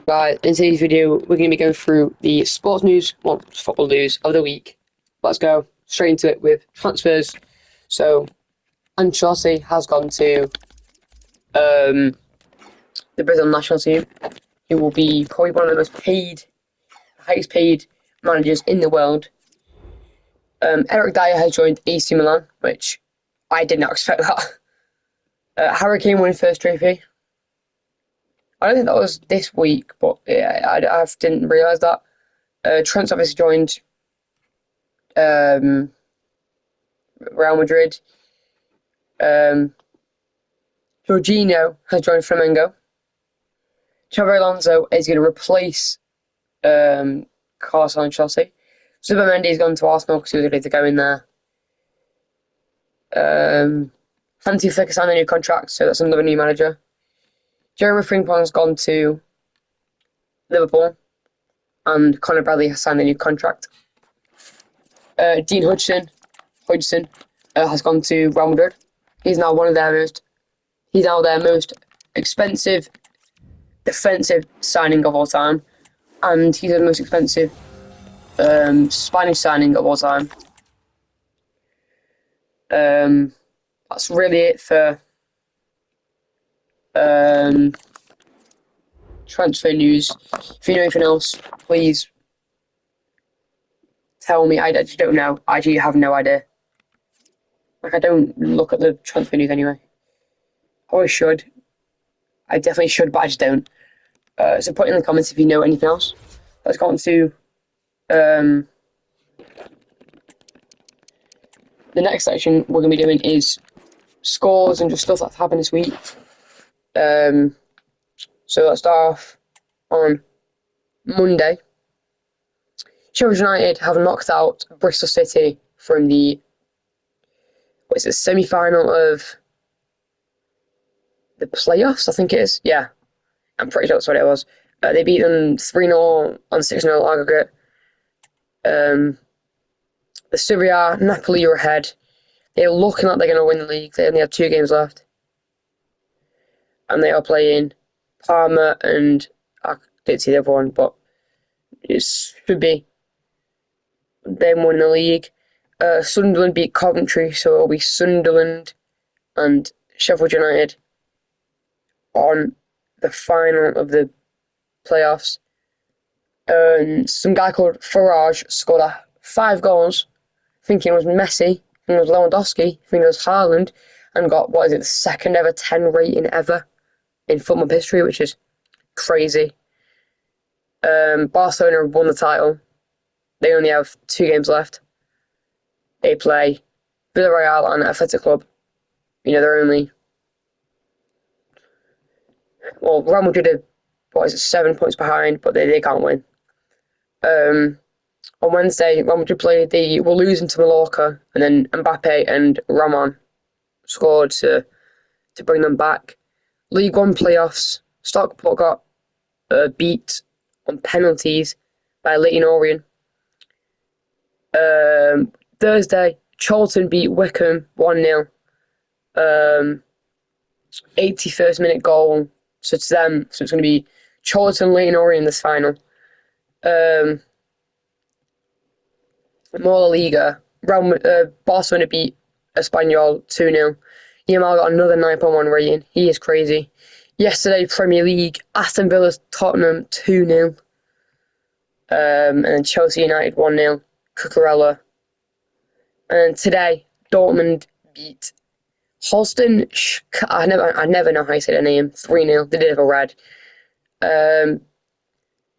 Right, in today's video, we're going to be going through the sports news, well, football news of the week. Let's go straight into it with transfers. So, Ancelotti has gone to the Brazil national team. He will be probably one of the highest paid managers in the world. Eric Dyer has joined AC Milan, which I did not expect that. Harry Kane won his first trophy. I don't think that was this week, but yeah, I didn't realise that. Trent's obviously joined Real Madrid. Jorginho has joined Flamengo. Xabi Alonso is going to replace Carlos Ancelotti. Zubimendi has gone to Arsenal because he was ready to go in there. Hansi Flick has signed a new contract, so that's another new manager. Jeremy Frimpong's gone to Liverpool, and Conor Bradley has signed a new contract. Dean Hodgson has gone to Real Madrid. He's now their most expensive defensive signing of all time, and he's the most expensive Spanish signing of all time. That's really it for transfer news. If you know anything else, please tell me. I just don't know. I actually have no idea. Like, I don't look at the transfer news anyway. I should. I definitely should, but I just don't. So put in the comments if you know anything else. Let's go on to the next section. We're going to be doing is scores and just stuff that's happened this week. So let's start off on Monday. Sheffield United have knocked out Bristol City from the semi-final of the playoffs, I think it is. Yeah, I'm pretty sure that's what it was. They beat them 3-0 on 6-0 aggregate. The Serie A, Napoli are ahead. They're looking like they're going to win the league. They only have 2 games left. And they are playing Parma and I didn't see the other one, but it should be them winning the league. Sunderland beat Coventry, so it'll be Sunderland and Sheffield United on the final of the playoffs. Some guy called Farage scored 5 goals. Thinking it was Messi, thinking it was Lewandowski, thinking it was Haaland, and got, the second ever 10 rating ever in football history, which is crazy. Barcelona have won the title. They only have 2 games left. They play Villarreal and Athletic Club. They're only... Well, Real Madrid are, 7 points behind, but they can't win. On Wednesday, Real Madrid were losing to Mallorca, and then Mbappe and Ramon scored to bring them back. League One playoffs, Stockport got beat on penalties by Leyton Orient. Thursday, Charlton beat Wickham 1-0. 81st minute goal. So it's them. So it's going to be Charlton, Leyton Orient in this final. More La Liga. Barcelona beat Espanyol 2-0. Yamal got another 9.1 rating. He is crazy. Yesterday, Premier League, Aston Villa's Tottenham 2-0. And then Chelsea United 1-0. Cucurella. And today, Dortmund beat Holstein. I never know how you say their name. 3-0. They did have a red.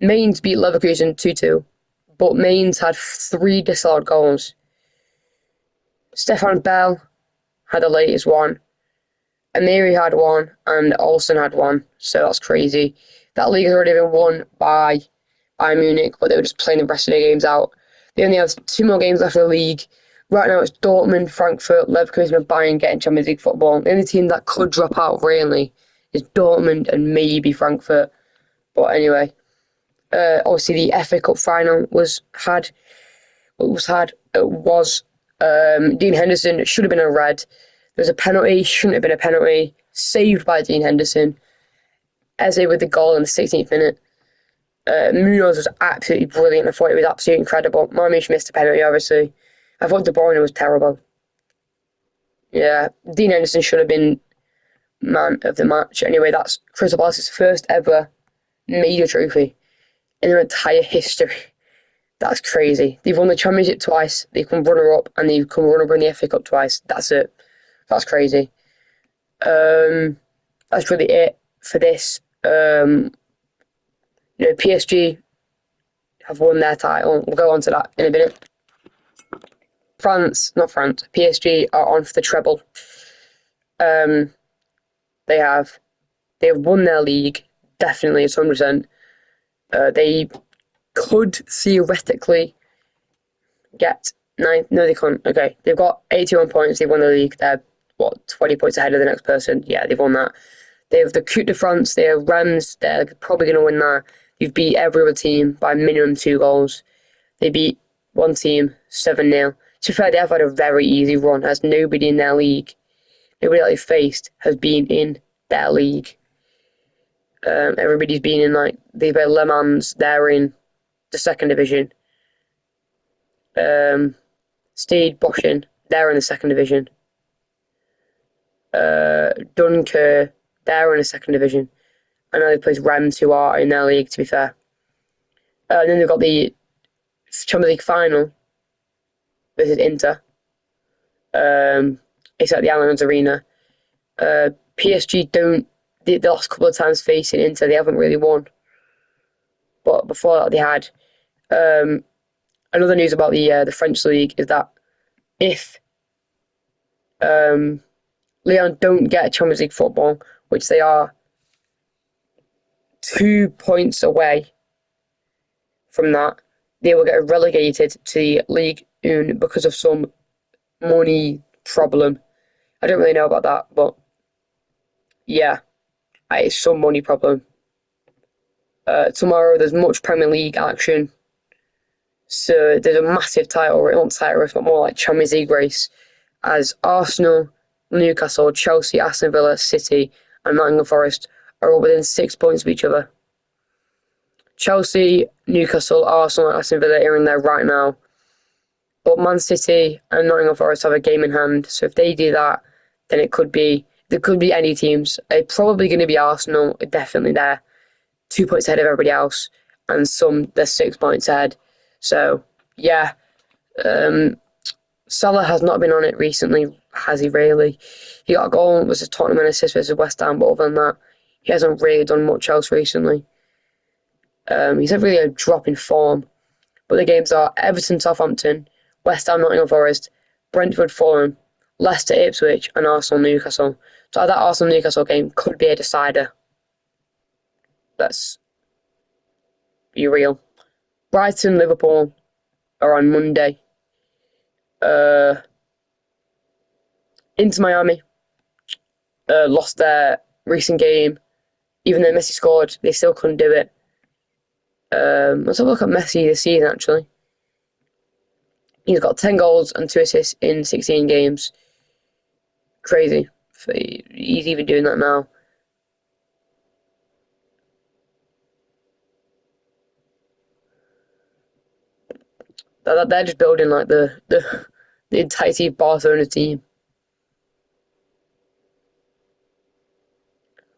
Mainz beat Leverkusen 2-2. But Mainz had 3 disallowed goals. Stefan Bell had the latest one. Amiri had 1, and Olsen had 1. So that's crazy. That league has already been won by Bayern Munich, but they were just playing the rest of their games out. They only have 2 more games left of the league. Right now it's Dortmund, Frankfurt, Leverkusen, and Bayern getting Champions League football. The only team that could drop out really is Dortmund and maybe Frankfurt. But anyway, obviously the FA Cup final was Dean Henderson. It should have been a red. There was a penalty, shouldn't have been a penalty. Saved by Dean Henderson. Eze with the goal in the 16th minute. Munoz was absolutely brilliant. I thought he was absolutely incredible. Marmoush missed a penalty, obviously. I thought De Bruyne was terrible. Yeah, Dean Henderson should have been man of the match. Anyway, that's Crystal Palace's first ever major trophy in their entire history. That's crazy. They've won the Championship twice, they've come runner-up, and they've come runner-up in the FA Cup twice. That's it. That's crazy. That's really it for this. PSG have won their title. We'll go on to that in a minute. Not France, PSG are on for the treble. Um, they have won their league, definitely, it's 100%. They could theoretically get nine. No, they can't. Okay, they've got 81 points. They've won the league. They're 20 points ahead of the next person. Yeah, they've won that. They have the Coupe de France. They have Rennes. They're probably going to win that. You've beat every other team by minimum 2 goals. They beat one team 7-0. To be fair, they have had a very easy run, as nobody in their league, nobody that they faced, has been in their league. Everybody's been in, like, they've had Le Mans, they're in the second division. Stade Boschen, they're in the second division. Dunkirk, they're in the second division. I know they play Rennes, who are in their league, to be fair. And then they've got the Champions League final versus Inter. It's at the Allianz Arena. PSG don't. The last couple of times facing Inter, they haven't really won. But before that, they had. Another news about the French league is that if Lyon don't get Champions League football, which they are 2 points away from that, they will get relegated to the Ligue 1 because of some money problem. I don't really know about that, but yeah, it's some money problem. Tomorrow there's much Premier League action, so there's a massive not title race, but more like Champions League race, as Arsenal, Newcastle, Chelsea, Aston Villa, City, and Nottingham Forest are all within 6 points of each other. Chelsea, Newcastle, Arsenal, and Aston Villa are in there right now. But Man City and Nottingham Forest have a game in hand, so if they do that, then there could be any teams. It's probably going to be Arsenal, definitely there, 2 points ahead of everybody else, and they're 6 points ahead. So yeah, Salah has not been on it recently, has he really? He got a goal, was a Tottenham and assist versus West Ham, but other than that, he hasn't really done much else recently. He's had really a drop in form. But the games are Everton, Southampton, West Ham, Nottingham Forest, Brentford, Fulham, Leicester, Ipswich, and Arsenal, Newcastle. So that Arsenal Newcastle game could be a decider. Let's be real. Brighton, Liverpool are on Monday. Inter Miami lost their recent game. Even though Messi scored, they still couldn't do it. Let's have a look at Messi this season, actually. He's got 10 goals and 2 assists in 16 games. Crazy. He's even doing that now. They're just building like the entirety of Barcelona team.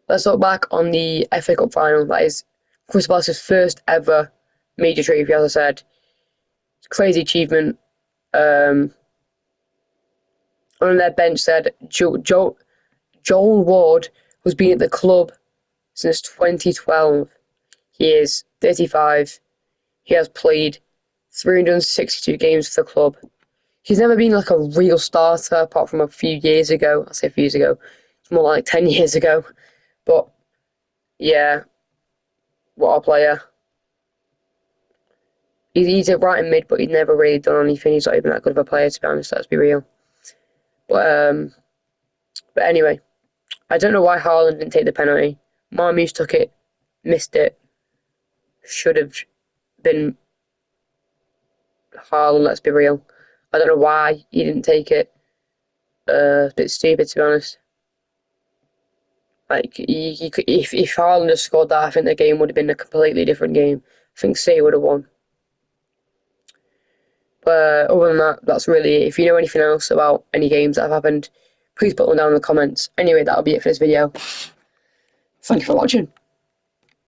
Let's look back on the FA Cup final. That is Crystal Palace's first ever major trophy, as I said. It's a crazy achievement. On their bench said Joel Ward, who's been at the club since 2012. He is 35. He has played 362 games for the club. He's never been like a real starter apart from a few years ago. I say a few years ago. It's more like 10 years ago. But yeah, what a player. He's a right in mid, but he's never really done anything. He's not even that good of a player, to be honest. Let's be real. But anyway, I don't know why Haaland didn't take the penalty. Marmoush took it, missed it. Should have been Haaland. Let's be real. I don't know why he didn't take it. A bit stupid, to be honest. Like he could, if Haaland had scored that, I think the game would have been a completely different game. I think City would have won. But other than that, that's really it. If you know anything else about any games that have happened, please put them down in the comments. Anyway, that'll be it for this video. Thank you for watching.